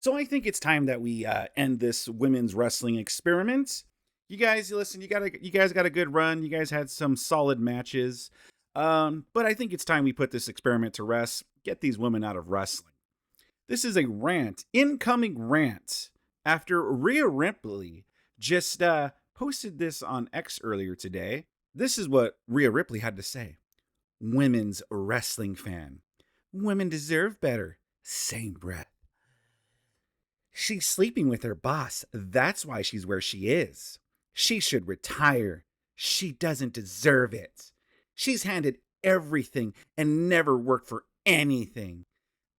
So I think it's time that we end this women's wrestling experiment. You guys, listen. You guys got a good run. You guys had some solid matches. But I think it's time we put this experiment to rest. Get these women out of wrestling. This is a rant, incoming rant. After Rhea Ripley just posted this on X earlier today. This is what Rhea Ripley had to say. Women's wrestling fan. Women deserve better. Same breath. She's sleeping with her boss. That's why she's where she is. She should retire. She doesn't deserve it. She's handed everything and never worked for anything.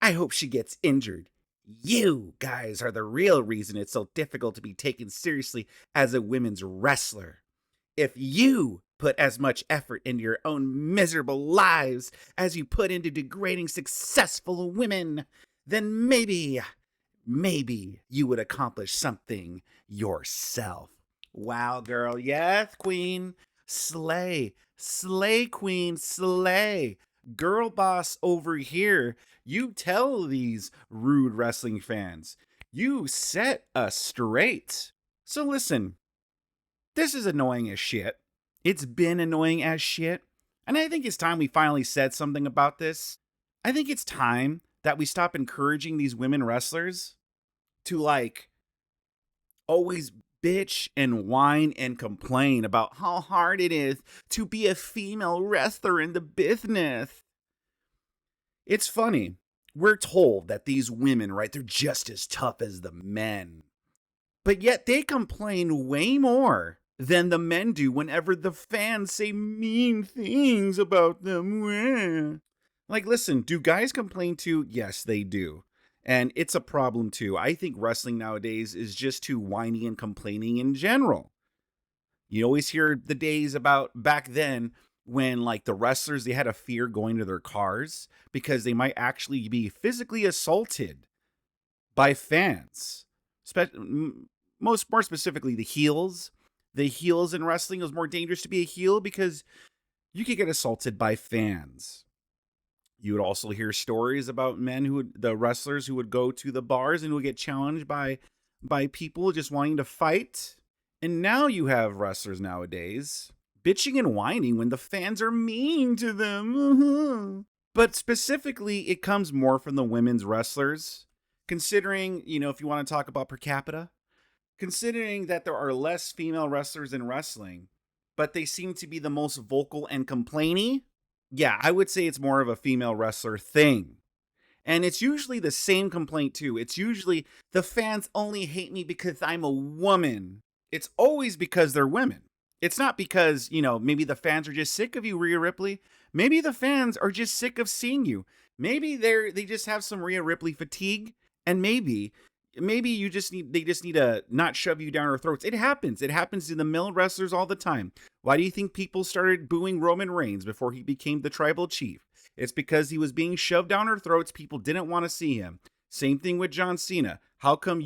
I hope she gets injured. You guys are the real reason it's so difficult to be taken seriously as a women's wrestler. If you put as much effort into your own miserable lives as you put into degrading successful women, then maybe you would accomplish something yourself. Wow, girl. Yes, queen. Slay. Slay, queen. Slay. Girl boss over here. You tell these rude wrestling fans. You set us straight. So listen, this is annoying as shit. It's been annoying as shit. And I think it's time we finally said something about this. I think it's time that we stop encouraging these women wrestlers to always bitch and whine and complain about how hard it is to be a female wrestler in the business. It's funny. We're told that these women, right, they're just as tough as the men. But yet they complain way more than the men do whenever the fans say mean things about them. Listen, do guys complain too? Yes, they do. And it's a problem too. I think wrestling nowadays is just too whiny and complaining in general. You always hear the days about back then when the wrestlers, they had a fear going to their cars because they might actually be physically assaulted by fans. More specifically, the heels. The heels in wrestling, it was more dangerous to be a heel because you could get assaulted by fans. You would also hear stories about the wrestlers who would go to the bars and who would get challenged by people just wanting to fight. And now you have wrestlers nowadays bitching and whining when the fans are mean to them. But specifically, it comes more from the women's wrestlers. Considering, if you want to talk about per capita, considering that there are less female wrestlers in wrestling, but they seem to be the most vocal and complainy. Yeah, I would say it's more of a female wrestler thing. And it's usually the same complaint too. It's usually the fans only hate me because I'm a woman. It's always because they're women. It's not because, maybe the fans are just sick of you, Rhea Ripley. Maybe the fans are just sick of seeing you. Maybe they just have some Rhea Ripley fatigue, and maybe they just need to not shove you down our throats. It happens to the male wrestlers all the time. Why do you think people started booing Roman Reigns before he became the tribal chief? It's because he was being shoved down our throats. People didn't want to see him. Same thing with John Cena. How come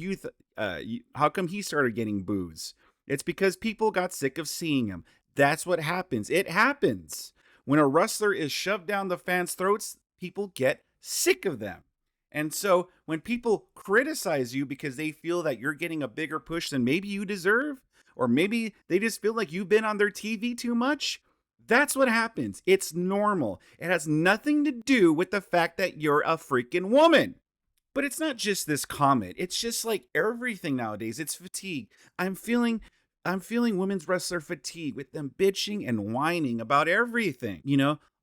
how come he started getting boos? It's because people got sick of seeing him. That's what happens. It happens. When a wrestler is shoved down the fans' throats, people get sick of them. And so when people criticize you because they feel that you're getting a bigger push than maybe you deserve, or maybe they just feel like you've been on their TV too much, that's what happens. It's normal. It has nothing to do with the fact that you're a freaking woman. But it's not just this comment. It's just everything nowadays. It's fatigue. I'm feeling women's wrestler fatigue with them bitching and whining about everything.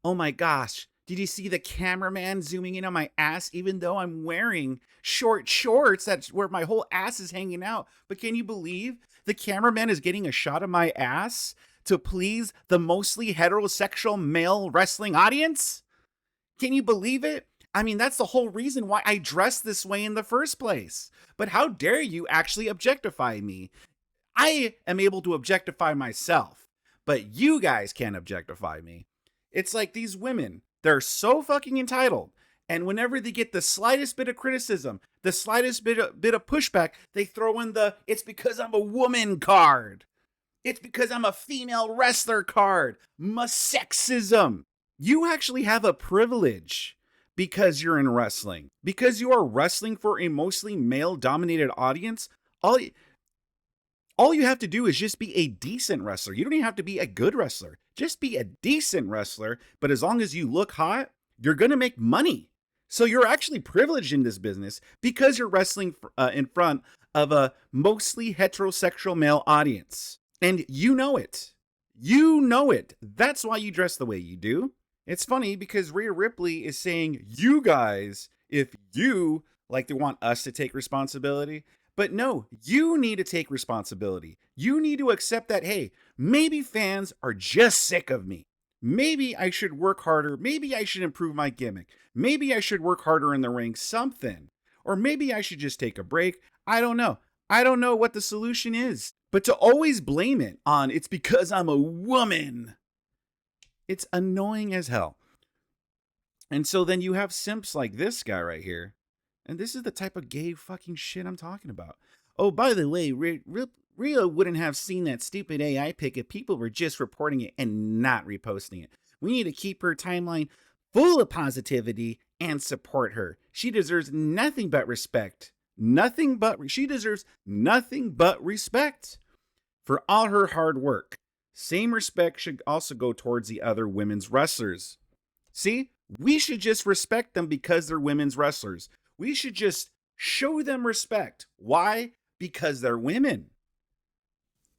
Oh my gosh. Did you see the cameraman zooming in on my ass even though I'm wearing short shorts? That's where my whole ass is hanging out. But can you believe the cameraman is getting a shot of my ass to please the mostly heterosexual male wrestling audience? Can you believe it? I mean, that's the whole reason why I dress this way in the first place. But how dare you actually objectify me? I am able to objectify myself, but you guys can't objectify me. It's like these women. They're so fucking entitled. And whenever they get the slightest bit of criticism, the slightest bit of pushback, they throw in it's because I'm a woman card. It's because I'm a female wrestler card. Sexism. You actually have a privilege because you're in wrestling. Because you are wrestling for a mostly male-dominated audience, all you have to do is just be a decent wrestler. You don't even have to be a good wrestler. Just be a decent wrestler, but as long as you look hot, you're going to make money. So you're actually privileged in this business because you're wrestling in front of a mostly heterosexual male audience. And you know it. You know it. That's why you dress the way you do. It's funny because Rhea Ripley is saying, you guys, if you like to want us to take responsibility. But no, you need to take responsibility. You need to accept that, hey, maybe fans are just sick of me. Maybe I should work harder. Maybe I should improve my gimmick. Maybe I should work harder in the ring, something. Or maybe I should just take a break. I don't know. I don't know what the solution is. But to always blame it on, it's because I'm a woman, it's annoying as hell. And so then you have simps like this guy right here. And this is the type of gay fucking shit I'm talking about. Oh, by the way, Rhea wouldn't have seen that stupid AI pic if people were just reporting it and not reposting it. We need to keep her timeline full of positivity and support her. She deserves nothing but respect. She deserves nothing but respect for all her hard work. Same respect should also go towards the other women's wrestlers. See, we should just respect them because they're women's wrestlers. We should just show them respect. Why? Because they're women.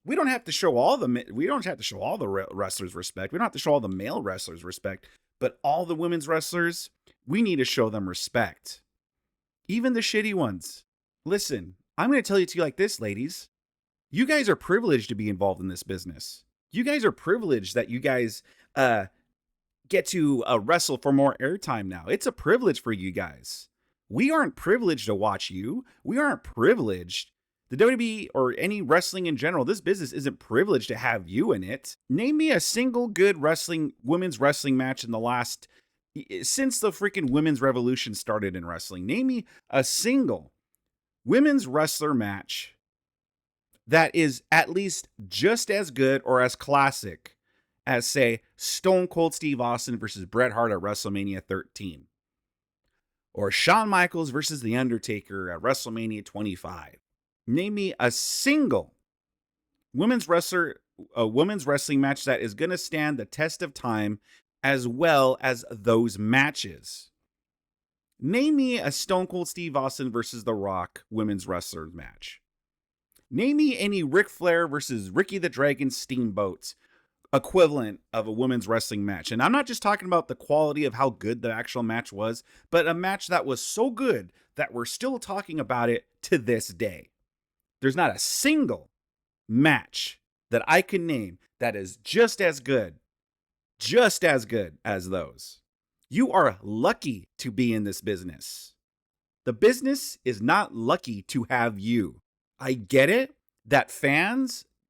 We don't have to show all the wrestlers respect. We don't have to show all the male wrestlers respect, but all the women's wrestlers, we need to show them respect. Even the shitty ones. Listen, I'm going to tell you to you like this, ladies. You guys are privileged to be involved in this business. You guys are privileged that you guys get to wrestle for more airtime now. It's a privilege for you guys. We aren't privileged to watch you. We aren't privileged. The WWE or any wrestling in general, this business isn't privileged to have you in it. Name me a single good women's wrestling match in the last, since the freaking women's revolution started in wrestling. Name me a single women's wrestler match that is at least just as good or as classic as, say, Stone Cold Steve Austin versus Bret Hart at WrestleMania 13. Or Shawn Michaels versus The Undertaker at WrestleMania 25. Name me a single women's wrestling match that is going to stand the test of time as well as those matches. Name me a Stone Cold Steve Austin versus The Rock women's wrestler match. Name me any Ric Flair versus Ricky the Dragon Steamboat equivalent of a women's wrestling match. And I'm not just talking about the quality of how good the actual match was, but a match that was so good that we're still talking about it to this day. There's not a single match that I can name that is just as good as those. You are lucky to be in this business. The business is not lucky to have you. I get it that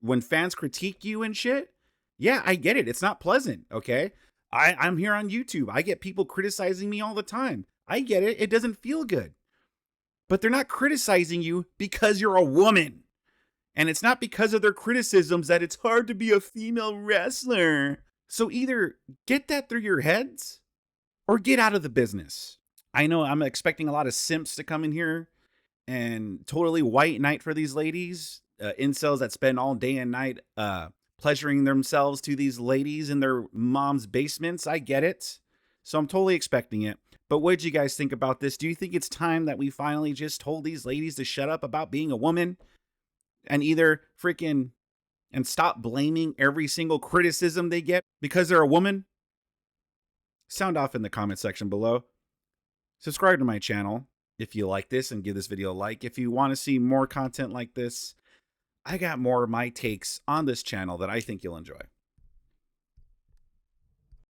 when fans critique you and shit, yeah, I get it. It's not pleasant, okay? I'm here on YouTube. I get people criticizing me all the time. I get it. It doesn't feel good. But they're not criticizing you because you're a woman. And it's not because of their criticisms that it's hard to be a female wrestler. So either get that through your heads or get out of the business. I know I'm expecting a lot of simps to come in here and totally white knight for these ladies. Incels that spend all day and night pleasuring themselves to these ladies in their mom's basements. I get it. So I'm totally expecting it. But what did you guys think about this? Do you think it's time that we finally just told these ladies to shut up about being a woman and and stop blaming every single criticism they get because they're a woman? Sound off in the comment section below. Subscribe to my channel if you like this and give this video a like. If you want to see more content like this, I got more of my takes on this channel that I think you'll enjoy.